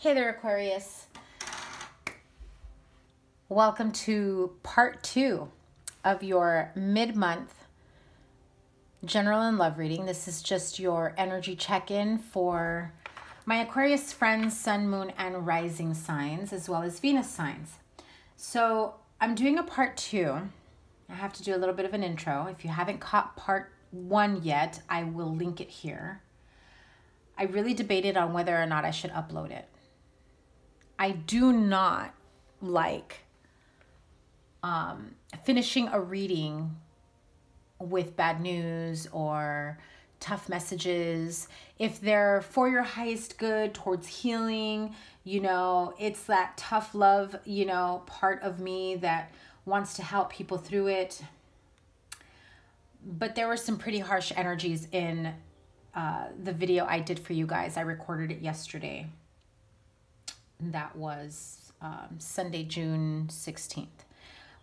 Hey there, Aquarius. Welcome to part 2 of your mid-month general and love reading. This is just your energy check-in for my Aquarius friends, sun, moon, and rising signs, as well as Venus signs. So I'm doing a part 2. I have to do a little bit of an intro. If you haven't caught part 1 yet, I will link it here. I really debated on whether or not I should upload it. I do not like finishing a reading with bad news or tough messages. If they're for your highest good, towards healing, it's that tough love, part of me that wants to help people through it. But there were some pretty harsh energies in the video I did for you guys. I recorded it yesterday. That was Sunday, June 16th.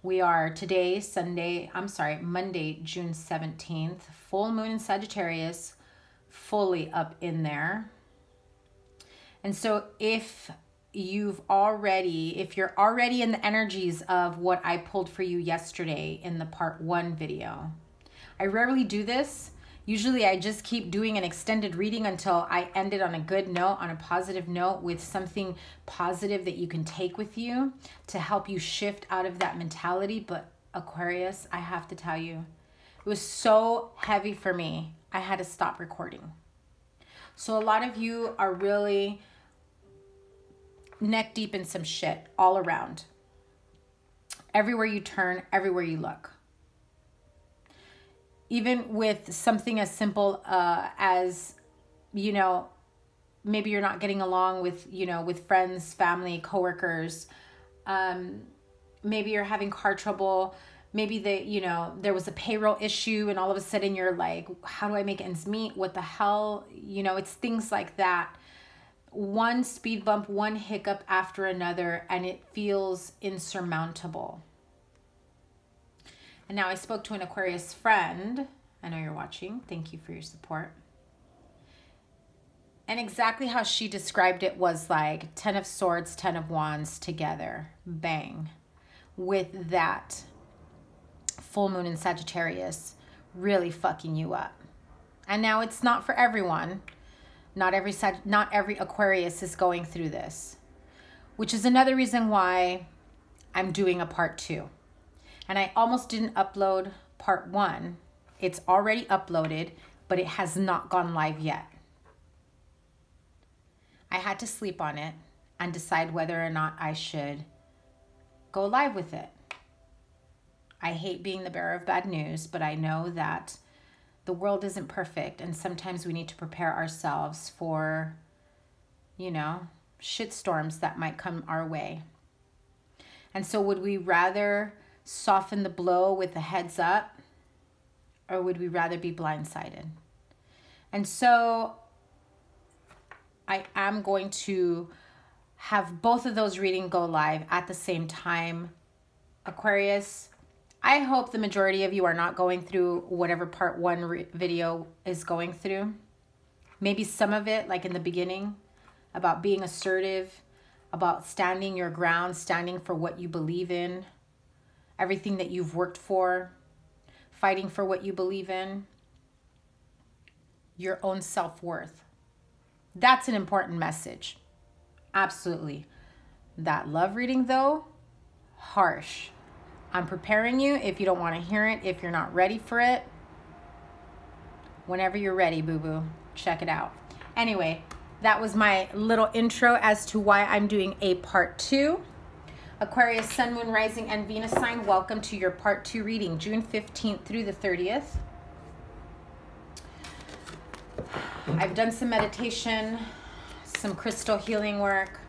We are today, Monday, June 17th. Full moon in Sagittarius, fully up in there. And so if you're already in the energies of what I pulled for you yesterday in the part 1 video, I rarely do this. Usually I just keep doing an extended reading until I end it on a good note, on a positive note, with something positive that you can take with you to help you shift out of that mentality. But Aquarius, I have to tell you, it was so heavy for me, I had to stop recording. So a lot of you are really neck deep in some shit all around. Everywhere you turn, everywhere you look. Even with something as simple as, maybe you're not getting along with, with friends, family, coworkers. Maybe you're having car trouble. Maybe there was a payroll issue and all of a sudden you're like, how do I make ends meet? What the hell? It's things like that. One speed bump, one hiccup after another, and it feels insurmountable. And now I spoke to an Aquarius friend. I know you're watching. Thank you for your support. And exactly how she described it was like 10 of Swords, 10 of Wands together. Bang. With that full moon in Sagittarius really fucking you up. And now it's not for everyone. Not every Aquarius is going through this. Which is another reason why I'm doing a part 2. And I almost didn't upload part 1. It's already uploaded, but it has not gone live yet. I had to sleep on it and decide whether or not I should go live with it. I hate being the bearer of bad news, but I know that the world isn't perfect, and sometimes we need to prepare ourselves for, shitstorms that might come our way. And so would we rather soften the blow with a heads up, or would we rather be blindsided? And so I am going to have both of those readings go live at the same time. Aquarius, I hope the majority of you are not going through whatever part 1 video is going through. Maybe some of it, like in the beginning, about being assertive, about standing your ground, standing for what you believe in, everything that you've worked for, fighting for what you believe in, your own self-worth. That's an important message. Absolutely. That love reading, though, harsh. I'm preparing you if you don't want to hear it, if you're not ready for it. Whenever you're ready, boo-boo, check it out. Anyway, that was my little intro as to why I'm doing a part 2. Aquarius, Sun, Moon, Rising, and Venus sign, welcome to your part 2 reading, June 15th through the 30th. I've done some meditation, some crystal healing work,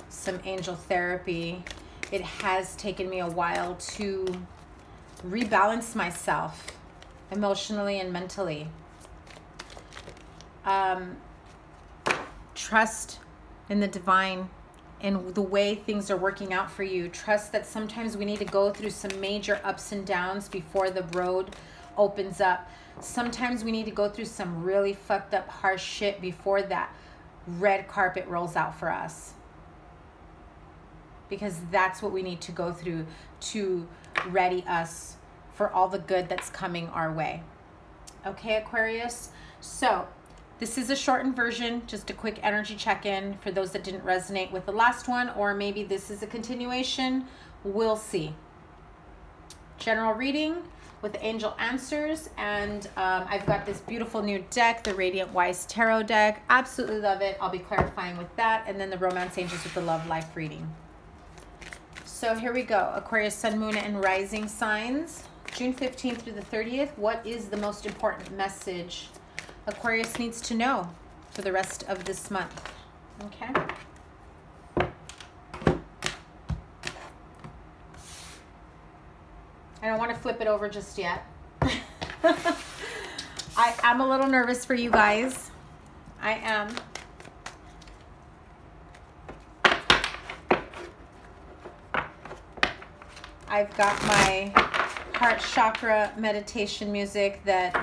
some angel therapy. It has taken me a while to rebalance myself emotionally and mentally. Trust in the divine, in the way things are working out for you. Trust that sometimes we need to go through some major ups and downs before the road opens up. Sometimes we need to go through some really fucked up harsh shit before that red carpet rolls out for us. because that's what we need to go through to ready us for all the good that's coming our way. Okay, Aquarius? So this is a shortened version, just a quick energy check-in for those that didn't resonate with the last one, or maybe this is a continuation. We'll see. General reading with angel answers, and I've got this beautiful new deck, the Radiant Wise Tarot deck. Absolutely love it. I'll be clarifying with that, and then the Romance Angels with the Love Life reading. So here we go. Aquarius, Sun, Moon, and Rising signs. June 15th through the 30th. What is the most important message Aquarius needs to know for the rest of this month? Okay. I don't want to flip it over just yet. I'm a little nervous for you guys. I am. I've got my heart chakra meditation music that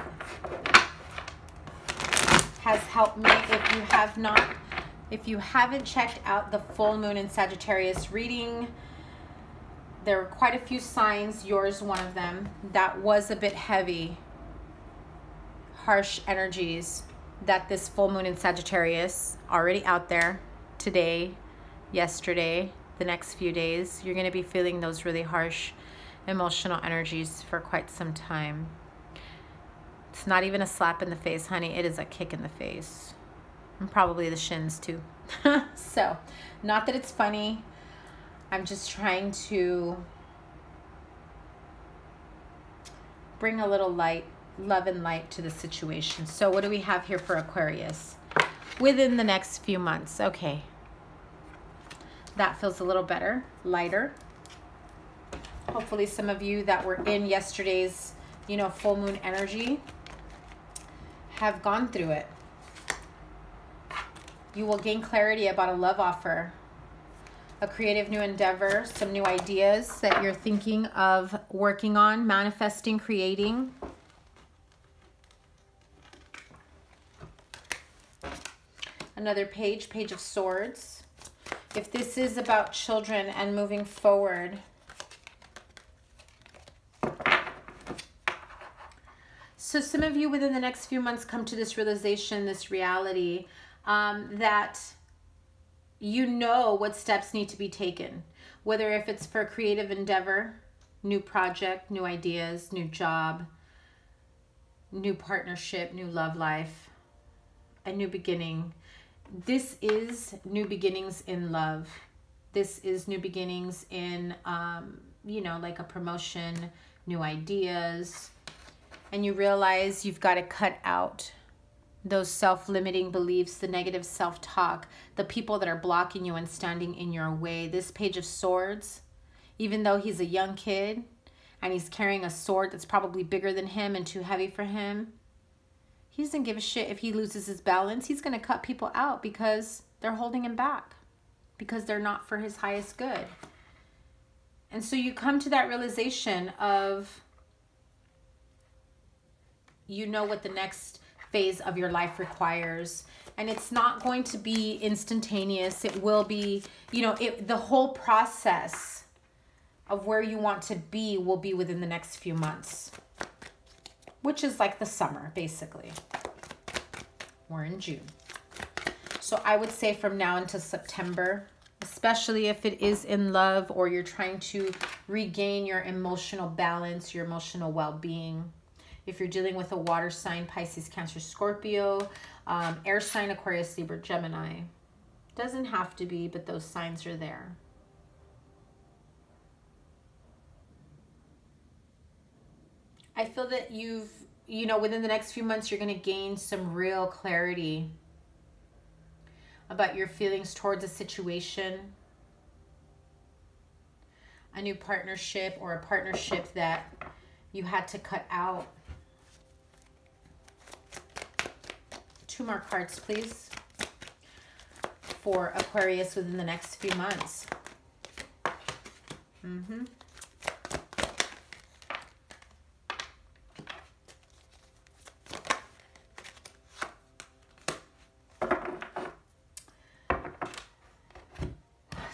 has helped me. If you haven't checked out the full moon in Sagittarius reading, there were quite a few signs, yours one of them, that was a bit heavy. Harsh energies that this full moon in Sagittarius, already out there today, yesterday, the next few days, you're going to be feeling those really harsh emotional energies for quite some time. It's not even a slap in the face, honey. It is a kick in the face. And probably the shins too. So, not that it's funny. I'm just trying to bring a little light, love and light to the situation. So what do we have here for Aquarius? Within the next few months. Okay. That feels a little better, lighter. Hopefully some of you that were in yesterday's, full moon energy have gone through it. You will gain clarity about a love offer, a creative new endeavor, some new ideas that you're thinking of working on, manifesting, creating. Another page of Swords. If this is about children and moving forward, so some of you within the next few months come to this realization, this reality, that you know what steps need to be taken, whether if it's for a creative endeavor, new project, new ideas, new job, new partnership, new love life, a new beginning. This is new beginnings in love. This is new beginnings in, like a promotion, new ideas. And you realize you've got to cut out those self-limiting beliefs, the negative self-talk, the people that are blocking you and standing in your way. This Page of Swords, even though he's a young kid and he's carrying a sword that's probably bigger than him and too heavy for him, he doesn't give a shit if he loses his balance. He's going to cut people out because they're holding him back, because they're not for his highest good. And so you come to that realization of, what the next phase of your life requires. And it's not going to be instantaneous. It will be, the whole process of where you want to be will be within the next few months, which is like the summer, basically. We're in June. So I would say from now until September, especially if it is in love or you're trying to regain your emotional balance, your emotional well-being. If you're dealing with a water sign, Pisces, Cancer, Scorpio, air sign, Aquarius, Libra, Gemini. Doesn't have to be, but those signs are there. I feel that within the next few months, you're going to gain some real clarity about your feelings towards a situation, a new partnership, or a partnership that you had to cut out. 2 more cards, please, for Aquarius within the next few months.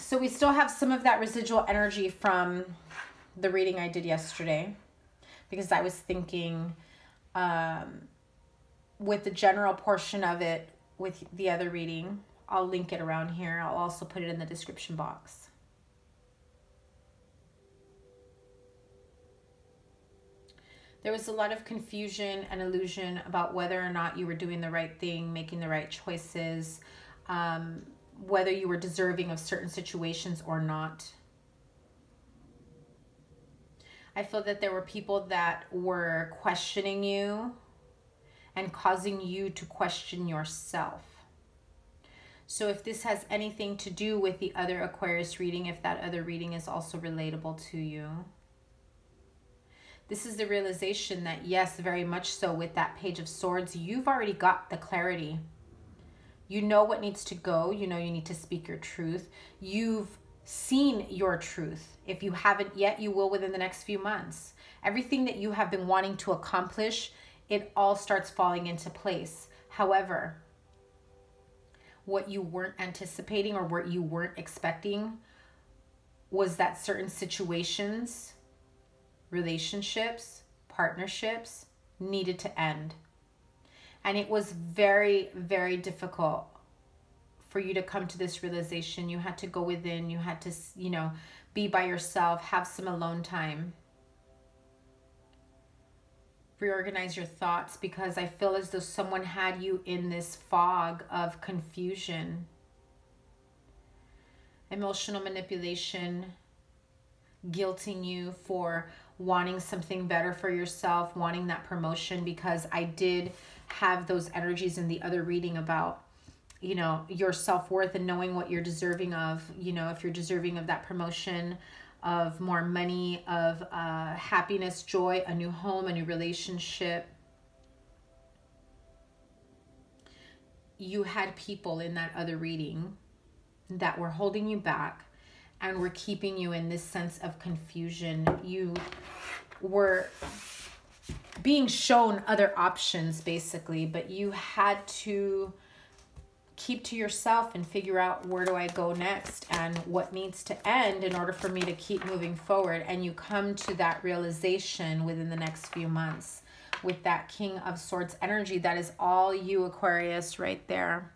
So we still have some of that residual energy from the reading I did yesterday, because I was thinking with the general portion of it with the other reading, I'll link it around here. I'll also put it in the description box. There was a lot of confusion and illusion about whether or not you were doing the right thing, making the right choices, whether you were deserving of certain situations or not. I feel that there were people that were questioning you and causing you to question yourself. So if this has anything to do with the other Aquarius reading, if that other reading is also relatable to you, this is the realization that, yes, very much so, with that Page of Swords, you've already got the clarity. You know what needs to go. You know you need to speak your truth. You've seen your truth. If you haven't yet, you will within the next few months. Everything that you have been wanting to accomplish, it all starts falling into place. However, what you weren't anticipating or what you weren't expecting was that certain situations, relationships, partnerships needed to end. And it was very, very difficult for you to come to this realization. You had to go within, you had to, you know, be by yourself, have some alone time. Reorganize your thoughts, because I feel as though someone had you in this fog of confusion. Emotional manipulation, guilting you for wanting something better for yourself, wanting that promotion, because I did have those energies in the other reading about, you know, your self-worth and knowing what you're deserving of. You know, if you're deserving of that promotion, of more money, of happiness, joy, a new home, a new relationship. You had people in that other reading that were holding you back and were keeping you in this sense of confusion. You were being shown other options, basically, but you had to keep to yourself and figure out, where do I go next and what needs to end in order for me to keep moving forward. And you come to that realization within the next few months with that King of Swords energy. That is all you, Aquarius, right there.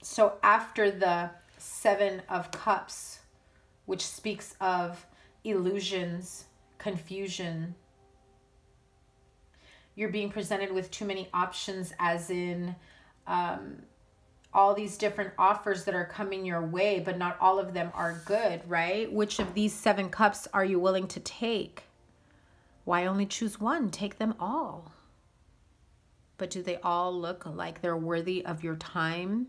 So after the Seven of Cups, which speaks of illusions, confusion, you're being presented with too many options, as in all these different offers that are coming your way, but not all of them are good, right? Which of these 7 cups are you willing to take? Why only choose one? Take them all. But do they all look like they're worthy of your time?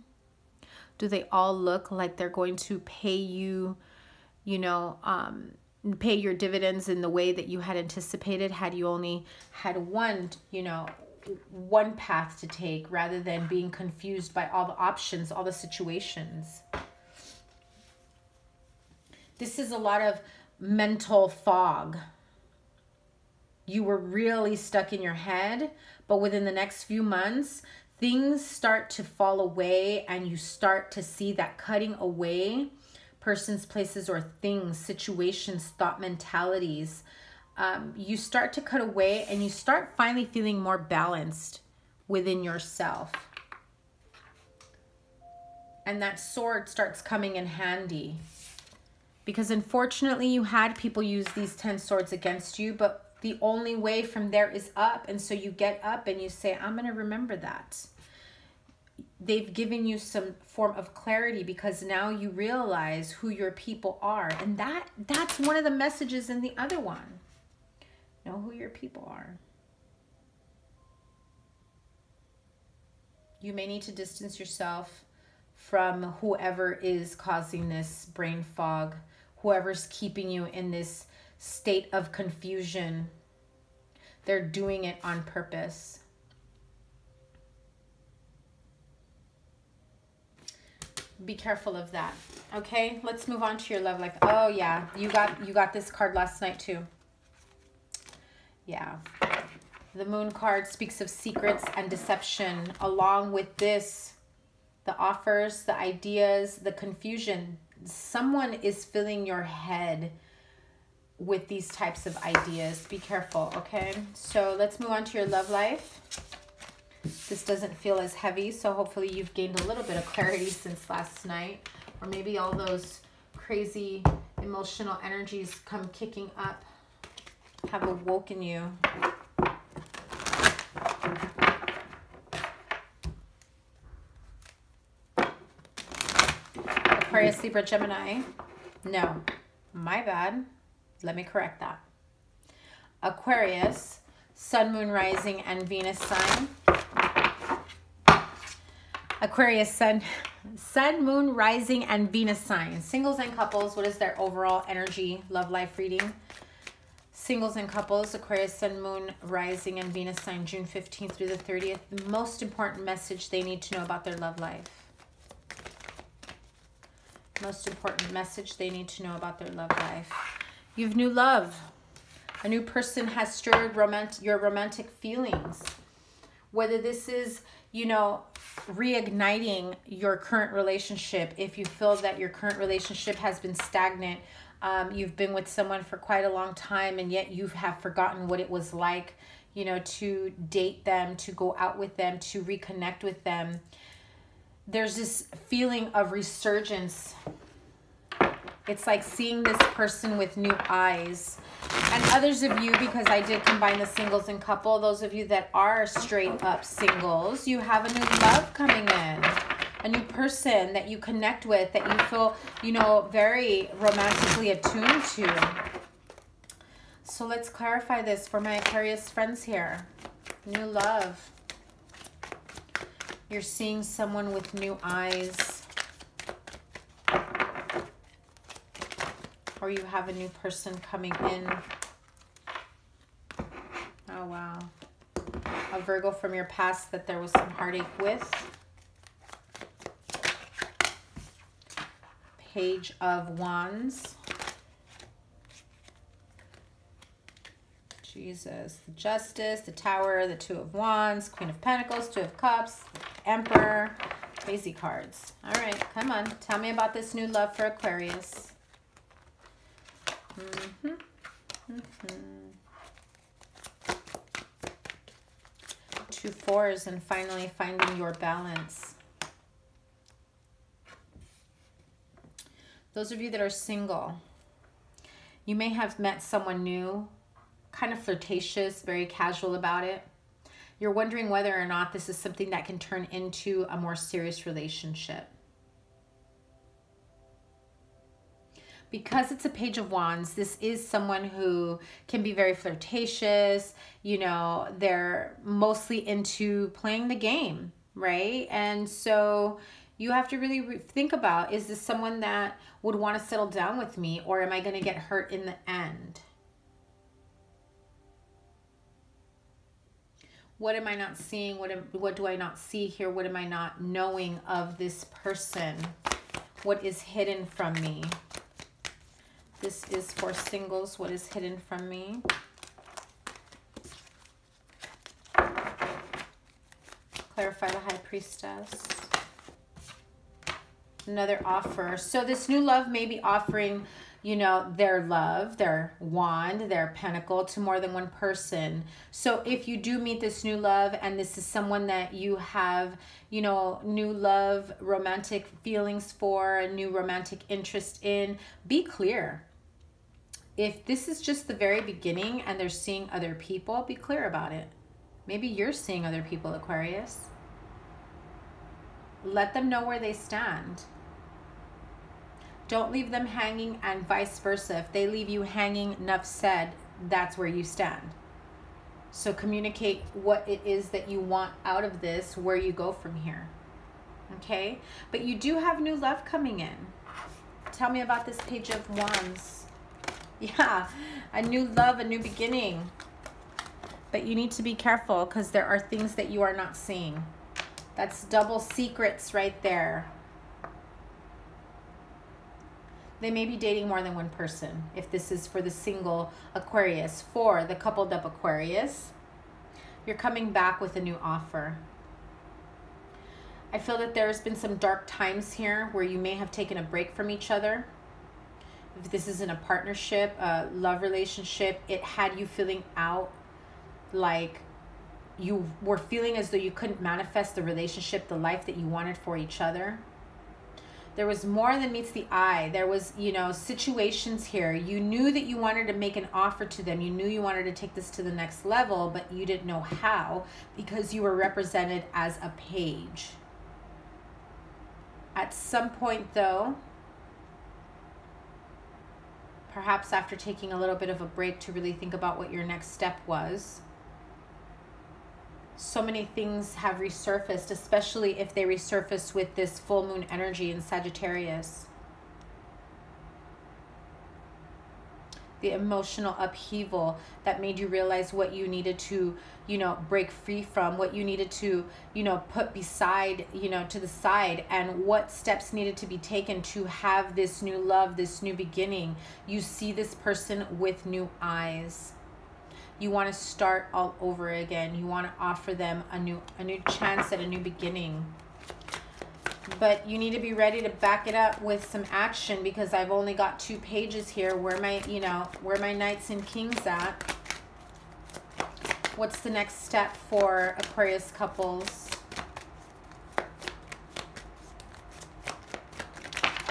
Do they all look like they're going to pay you, you know, pay your dividends in the way that you had anticipated, had you only had one, you know, one path to take, rather than being confused by all the options, all the situations? This is a lot of mental fog. You were really stuck in your head, but within the next few months, things start to fall away and you start to see that cutting away, persons, places, or things, situations, thought mentalities. You start to cut away and you start finally feeling more balanced within yourself. And that sword starts coming in handy, because unfortunately you had people use these 10 swords against you, but the only way from there is up. And so you get up and you say, I'm going to remember that. They've given you some form of clarity, because now you realize who your people are. And that's one of the messages in the other one. Know who your people are. You may need to distance yourself from whoever is causing this brain fog, whoever's keeping you in this state of confusion. They're doing it on purpose. Be careful of that. Okay, let's move on to your love life. Oh yeah, you got this card last night too. Yeah. The Moon card speaks of secrets and deception. Along with this, the the offers, the ideas, the confusion. Someone is filling your head with these types of ideas. Be careful, okay? So let's move on to your love life. This doesn't feel as heavy, so hopefully you've gained a little bit of clarity since last night, or maybe all those crazy emotional energies come kicking up have awoken you. Aquarius, Libra, Gemini. No, my bad. Let me correct that. Aquarius, Sun, Moon, Rising, and Venus sign. Aquarius, Sun, Moon, Rising, and Venus sign. Singles and couples, what is their overall energy, love life reading? Singles and couples, Aquarius, Sun, Moon, Rising, and Venus sign, June 15th through the 30th. The most important message they need to know about their love life. Most important message they need to know about their love life. You have new love. A new person has stirred your romantic feelings. Whether this is, you know, reigniting your current relationship. If you feel that your current relationship has been stagnant, you've been with someone for quite a long time and yet you have forgotten what it was like, you know, to date them, to go out with them, to reconnect with them. There's this feeling of resurgence. It's like seeing this person with new eyes. And others of you, because I did combine the singles and couple, those of you that are straight up singles, you have a new love coming in. A new person that you connect with, that you feel, you know, very romantically attuned to. So let's clarify this for my Aquarius friends here. New love. You're seeing someone with new eyes. Or you have a new person coming in. Oh, wow. A Virgo from your past that there was some heartache with. Page of Wands. Jesus. The Justice, the Tower, the Two of Wands, Queen of Pentacles, Two of Cups, Emperor. Crazy cards. All right, come on. Tell me about this new love for Aquarius. Two fours and finally finding your balance. Those of you that are single, you may have met someone new, kind of flirtatious, very casual about it. You're wondering whether or not this is something that can turn into a more serious relationship. Because it's a Page of Wands, this is someone who can be very flirtatious. You know, they're mostly into playing the game, right? And so you have to really think about, is this someone that would want to settle down with me, or am I going to get hurt in the end? What am I not seeing? What do I not see here? What am I not knowing of this person? What is hidden from me? This is for singles. What is hidden from me? Clarify the High Priestess. Another offer. So this new love may be offering, you know, their love, their wand, their pentacle to more than one person. So if you do meet this new love and this is someone that you have, you know, new love, romantic feelings for, a new romantic interest in, be clear. If this is just the very beginning and they're seeing other people, be clear about it. Maybe you're seeing other people, Aquarius. Let them know where they stand. Don't leave them hanging, and vice versa. If they leave you hanging, enough said, that's where you stand. So communicate what it is that you want out of this, where you go from here. Okay? But you do have new love coming in. Tell me about this Page of Wands. Yeah, a new love, a new beginning. But you need to be careful because there are things that you are not seeing. That's double secrets right there. They may be dating more than one person if this is for the single Aquarius. For the coupled up Aquarius, you're coming back with a new offer. I feel that there's been some dark times here where you may have taken a break from each other. If this is in a partnership, a love relationship, it had you feeling out, like you were feeling as though you couldn't manifest the relationship, the life that you wanted for each other. There was more than meets the eye. There was, you know, situations here. You knew that you wanted to make an offer to them. You knew you wanted to take this to the next level, but you didn't know how because you were represented as a page. At some point, though, perhaps after taking a little bit of a break to really think about what your next step was, so many things have resurfaced, especially if they resurface with this full moon energy in Sagittarius. The emotional upheaval that made you realize what you needed to, you know, break free from, what you needed to, you know, put beside, you know, to the side, and what steps needed to be taken to have this new love, this new beginning. You see this person with new eyes. You want to start all over again. You want to offer them a new chance at a new beginning. But you need to be ready to back it up with some action, because I've only got 2 pages here. Where my, you know, where my knights and kings at? What's the next step for Aquarius couples?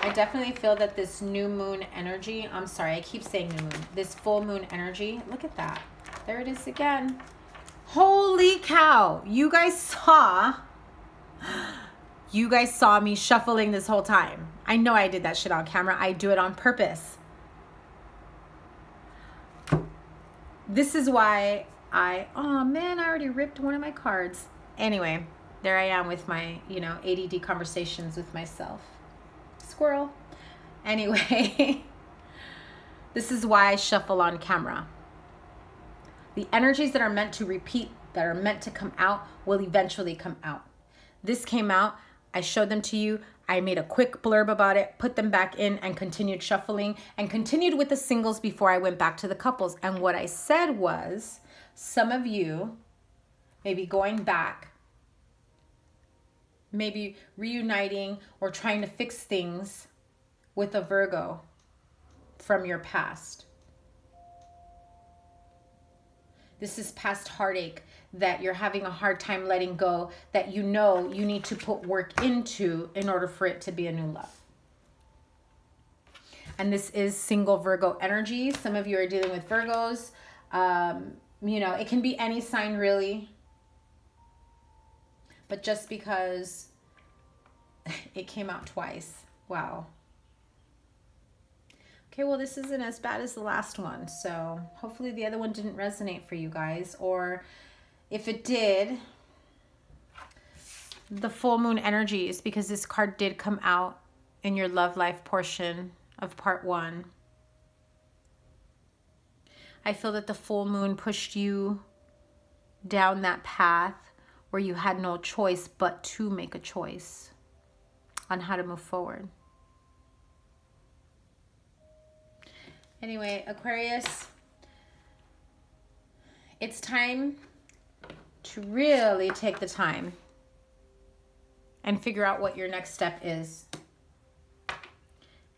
I definitely feel that this new moon energy, I'm sorry, I keep saying new moon, this full moon energy, look at that. There it is again. Holy cow. You guys saw me shuffling this whole time. I know I did that shit on camera. I do it on purpose. This is why oh man, I already ripped one of my cards. Anyway, there I am with my, you know, ADD conversations with myself. Squirrel. Anyway, this is why I shuffle on camera. The energies that are meant to repeat, that are meant to come out, will eventually come out. This came out. I showed them to you. I made a quick blurb about it, put them back in, and continued shuffling, and continued with the singles before I went back to the couples. And what I said was, some of you may be going back, maybe reuniting or trying to fix things with a Virgo from your past. This is past heartache that you're having a hard time letting go, that you know you need to put work into in order for it to be a new love. And this is single Virgo energy. Some of you are dealing with Virgos. You know, it can be any sign really. But just because it came out twice. Wow. Okay, well, this isn't as bad as the last one, so hopefully the other one didn't resonate for you guys, or if it did, the full moon energies, because this card did come out in your love life portion of part 1. I feel that the full moon pushed you down that path where you had no choice but to make a choice on how to move forward. Anyway, Aquarius, it's time to really take the time and figure out what your next step is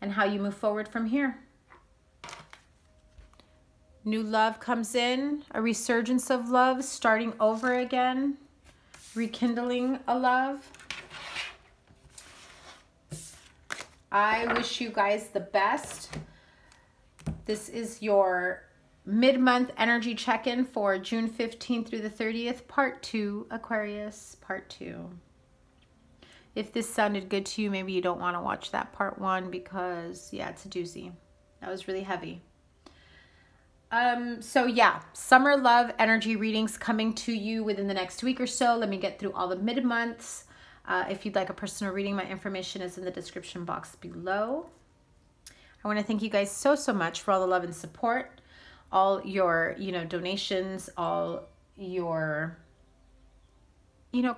and how you move forward from here. New love comes in, a resurgence of love, starting over again, rekindling a love. I wish you guys the best. This is your mid-month energy check-in for June 15th through the 30th, part 2, Aquarius, part 2. If this sounded good to you, maybe you don't want to watch that part 1 because, yeah, it's a doozy. That was really heavy. So yeah, summer love energy readings coming to you within the next week or so. Let me get through all the mid-months. If you'd like a personal reading, my information is in the description box below. I want to thank you guys so much for all the love and support, all your, donations, all your,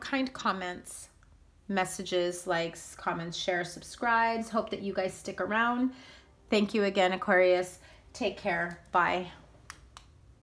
kind comments, messages, likes, comments, shares, subscribes. Hope that you guys stick around. Thank you again, Aquarius. Take care. Bye.